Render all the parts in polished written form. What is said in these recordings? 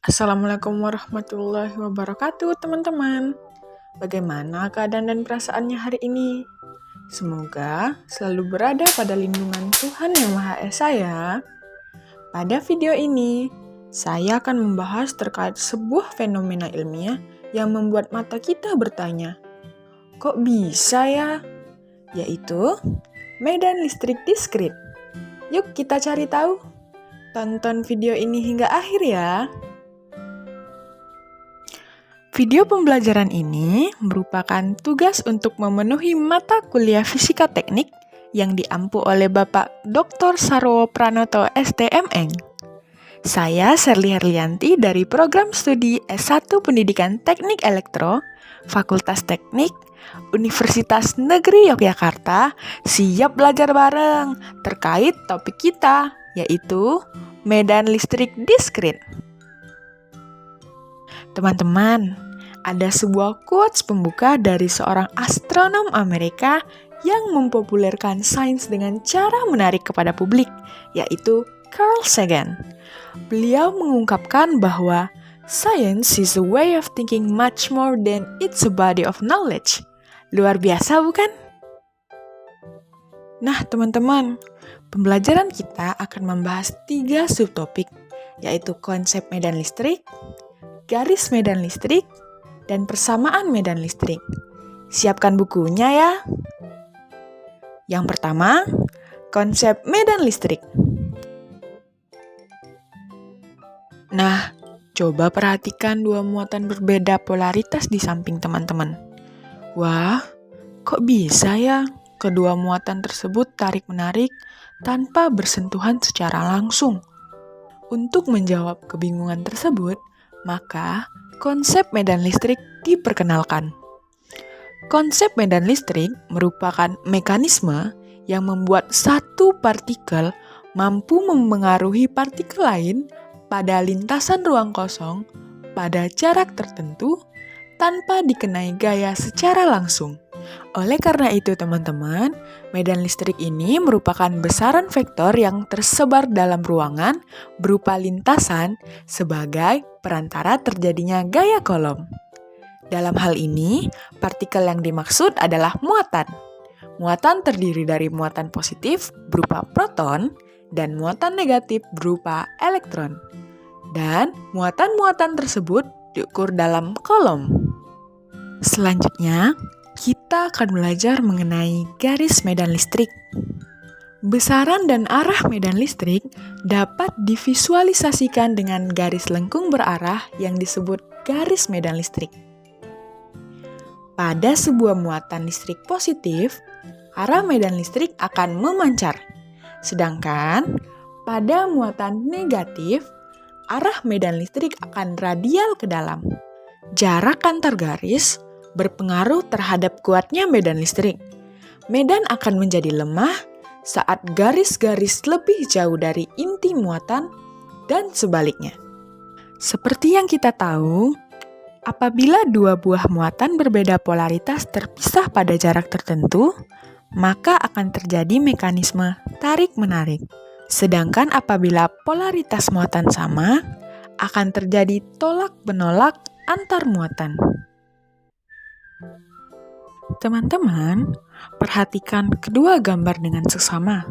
Assalamualaikum warahmatullahi wabarakatuh, teman-teman. Bagaimana keadaan dan perasaannya hari ini? Semoga selalu berada pada lindungan Tuhan Yang Maha Esa ya. Pada video ini, saya akan membahas terkait sebuah fenomena ilmiah yang membuat mata kita bertanya, kok bisa ya? Yaitu medan listrik diskrit. Yuk kita cari tahu. Tonton video ini hingga akhir ya. Video pembelajaran ini merupakan tugas untuk memenuhi mata kuliah Fisika Teknik yang diampu oleh Bapak Dr. Sarwo Pranoto STMN. Saya Sherly Herlianti dari Program Studi S1 Pendidikan Teknik Elektro, Fakultas Teknik, Universitas Negeri Yogyakarta, siap belajar bareng terkait topik kita, yaitu medan listrik diskrit. Teman-teman, ada sebuah quotes pembuka dari seorang astronom Amerika yang mempopulerkan sains dengan cara menarik kepada publik, yaitu Carl Sagan. Beliau mengungkapkan bahwa science is a way of thinking much more than it's a body of knowledge. Luar biasa bukan? Nah teman-teman, pembelajaran kita akan membahas 3 subtopik, yaitu konsep medan listrik, garis medan listrik, dan persamaan medan listrik. Siapkan bukunya ya. Yang pertama, konsep medan listrik. Nah, coba perhatikan 2 muatan berbeda polaritas di samping teman-teman. Wah, kok bisa ya kedua muatan tersebut tarik-menarik tanpa bersentuhan secara langsung? Untuk menjawab kebingungan tersebut, maka konsep medan listrik diperkenalkan. Konsep medan listrik merupakan mekanisme yang membuat satu partikel mampu memengaruhi partikel lain pada lintasan ruang kosong pada jarak tertentu tanpa dikenai gaya secara langsung. Oleh karena itu teman-teman, medan listrik ini merupakan besaran vektor yang tersebar dalam ruangan berupa lintasan sebagai perantara terjadinya gaya kolom. Dalam hal ini, partikel yang dimaksud adalah muatan. Muatan terdiri dari muatan positif berupa proton dan muatan negatif berupa elektron. Dan muatan-muatan tersebut diukur dalam kolom. Selanjutnya, kita akan belajar mengenai garis medan listrik. Besaran dan arah medan listrik dapat divisualisasikan dengan garis lengkung berarah yang disebut garis medan listrik. Pada sebuah muatan listrik positif, arah medan listrik akan memancar. Sedangkan pada muatan negatif, arah medan listrik akan radial ke dalam. Jarak antar garis berpengaruh terhadap kuatnya medan listrik. Medan akan menjadi lemah saat garis-garis lebih jauh dari inti muatan dan sebaliknya. Seperti yang kita tahu, apabila 2 buah muatan berbeda polaritas terpisah pada jarak tertentu, maka akan terjadi mekanisme tarik-menarik. Sedangkan apabila polaritas muatan sama, akan terjadi tolak-menolak antar muatan. Teman-teman, perhatikan kedua gambar dengan seksama.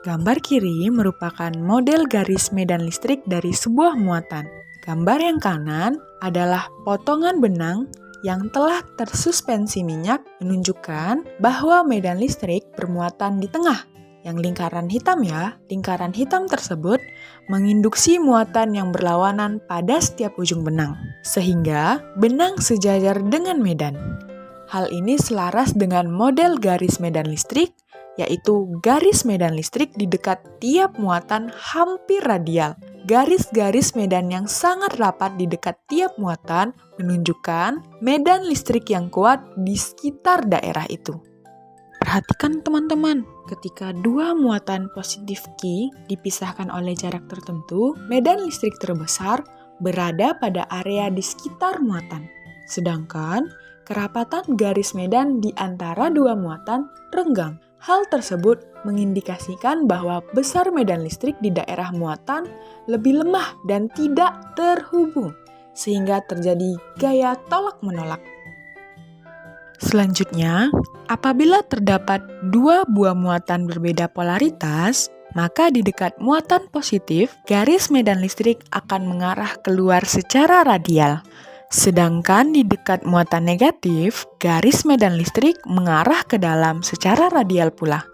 Gambar kiri merupakan model garis medan listrik dari sebuah muatan. Gambar yang kanan adalah potongan benang yang telah tersuspensi minyak menunjukkan bahwa medan listrik bermuatan di tengah. Yang lingkaran hitam ya, lingkaran hitam tersebut menginduksi muatan yang berlawanan pada setiap ujung benang, sehingga benang sejajar dengan medan. Hal ini selaras dengan model garis medan listrik, yaitu garis medan listrik di dekat tiap muatan hampir radial. Garis-garis medan yang sangat rapat di dekat tiap muatan menunjukkan medan listrik yang kuat di sekitar daerah itu. Perhatikan teman-teman, ketika 2 muatan positif Q dipisahkan oleh jarak tertentu, medan listrik terbesar berada pada area di sekitar muatan. Sedangkan kerapatan garis medan di antara 2 muatan renggang. Hal tersebut mengindikasikan bahwa besar medan listrik di daerah muatan lebih lemah dan tidak terhubung, sehingga terjadi gaya tolak-menolak. Selanjutnya, apabila terdapat dua buah muatan berbeda polaritas, maka di dekat muatan positif, garis medan listrik akan mengarah keluar secara radial. Sedangkan di dekat muatan negatif, garis medan listrik mengarah ke dalam secara radial pula.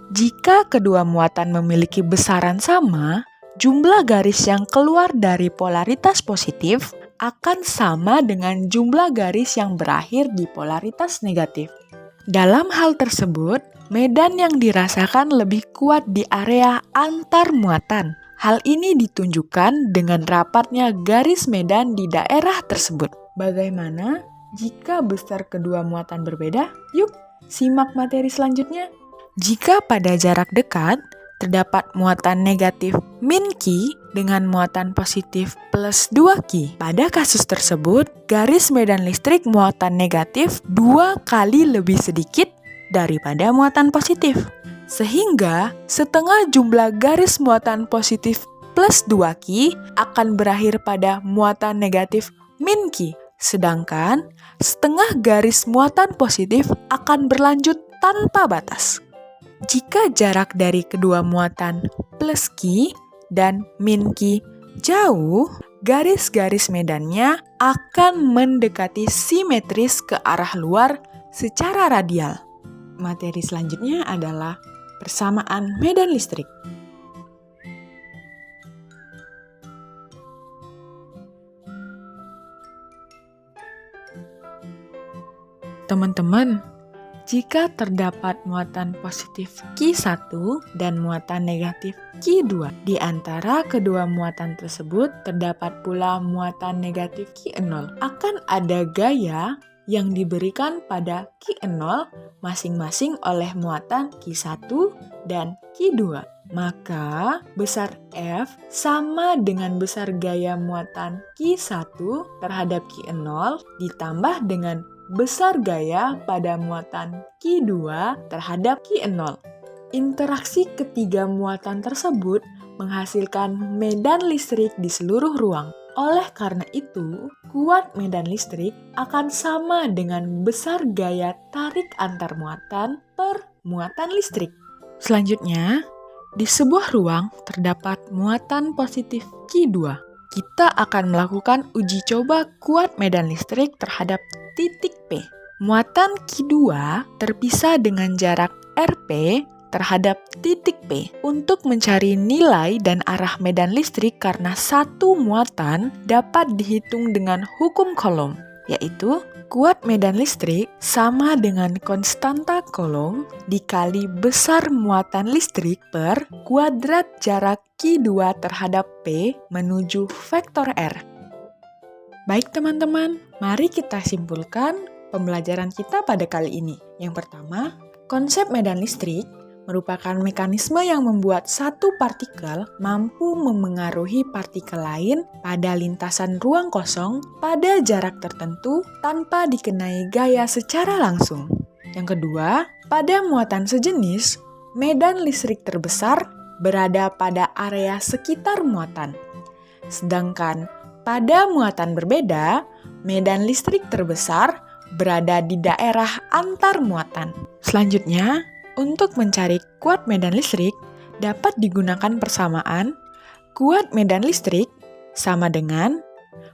Jika kedua muatan memiliki besaran sama, jumlah garis yang keluar dari polaritas positif akan sama dengan jumlah garis yang berakhir di polaritas negatif. Dalam hal tersebut, medan yang dirasakan lebih kuat di area antar muatan. Hal ini ditunjukkan dengan rapatnya garis medan di daerah tersebut. Bagaimana jika besar kedua muatan berbeda? Yuk, simak materi selanjutnya. Jika pada jarak dekat, terdapat muatan negatif min Q dengan muatan positif plus 2 Q. Pada kasus tersebut, garis medan listrik muatan negatif 2 kali lebih sedikit daripada muatan positif. Sehingga setengah jumlah garis muatan positif plus 2 Q akan berakhir pada muatan negatif min Q. Sedangkan setengah garis muatan positif akan berlanjut tanpa batas. Jika jarak dari kedua muatan plus Q dan min Q jauh, garis-garis medannya akan mendekati simetris ke arah luar secara radial. Materi selanjutnya adalah persamaan medan listrik. Teman-teman, jika terdapat muatan positif Q1 dan muatan negatif Q2, di antara kedua muatan tersebut terdapat pula muatan negatif Q0, akan ada gaya yang diberikan pada Q0 masing-masing oleh muatan Q1 dan Q2. Maka besar F sama dengan besar gaya muatan Q1 terhadap Q0 ditambah dengan besar gaya pada muatan Q2 terhadap Q0. Interaksi ketiga muatan tersebut menghasilkan medan listrik di seluruh ruang. Oleh karena itu, kuat medan listrik akan sama dengan besar gaya tarik antar muatan per muatan listrik. Selanjutnya, di sebuah ruang terdapat muatan positif Q2. Kita akan melakukan uji coba kuat medan listrik terhadap titik P. Muatan Q2 terpisah dengan jarak RP terhadap titik P. Untuk mencari nilai dan arah medan listrik karena satu muatan dapat dihitung dengan hukum Coulomb, yaitu kuat medan listrik sama dengan konstanta Coulomb dikali besar muatan listrik per kuadrat jarak Q2 terhadap P menuju vektor R. Baik teman-teman, mari kita simpulkan pembelajaran kita pada kali ini. Yang pertama, konsep medan listrik merupakan mekanisme yang membuat satu partikel mampu memengaruhi partikel lain pada lintasan ruang kosong pada jarak tertentu tanpa dikenai gaya secara langsung. Yang kedua, pada muatan sejenis, medan listrik terbesar berada pada area sekitar muatan. Sedangkan pada muatan berbeda, medan listrik terbesar berada di daerah antar muatan. Selanjutnya, untuk mencari kuat medan listrik, dapat digunakan persamaan kuat medan listrik sama dengan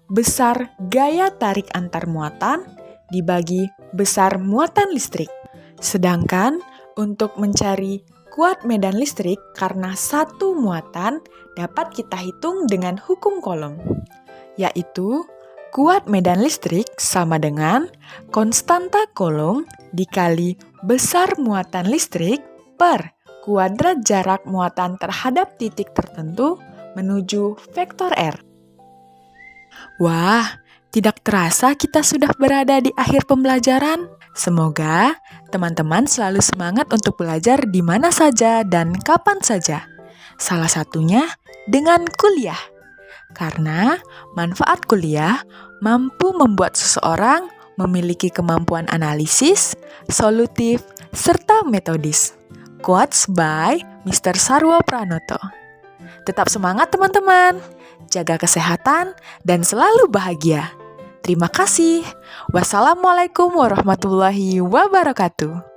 besar gaya tarik antar muatan dibagi besar muatan listrik. Sedangkan untuk mencari kuat medan listrik karena satu muatan dapat kita hitung dengan hukum Coulomb, yaitu kuat medan listrik sama dengan konstanta Coulomb dikali besar muatan listrik per kuadrat jarak muatan terhadap titik tertentu menuju vektor R. Wah, tidak terasa kita sudah berada di akhir pembelajaran. Semoga teman-teman selalu semangat untuk belajar di mana saja dan kapan saja. Salah satunya dengan kuliah. Karena manfaat kuliah mampu membuat seseorang memiliki kemampuan analisis, solutif, serta metodis. Quotes by Mr. Sarwo Pranoto. Tetap semangat teman-teman, jaga kesehatan, dan selalu bahagia. Terima kasih. Wassalamualaikum warahmatullahi wabarakatuh.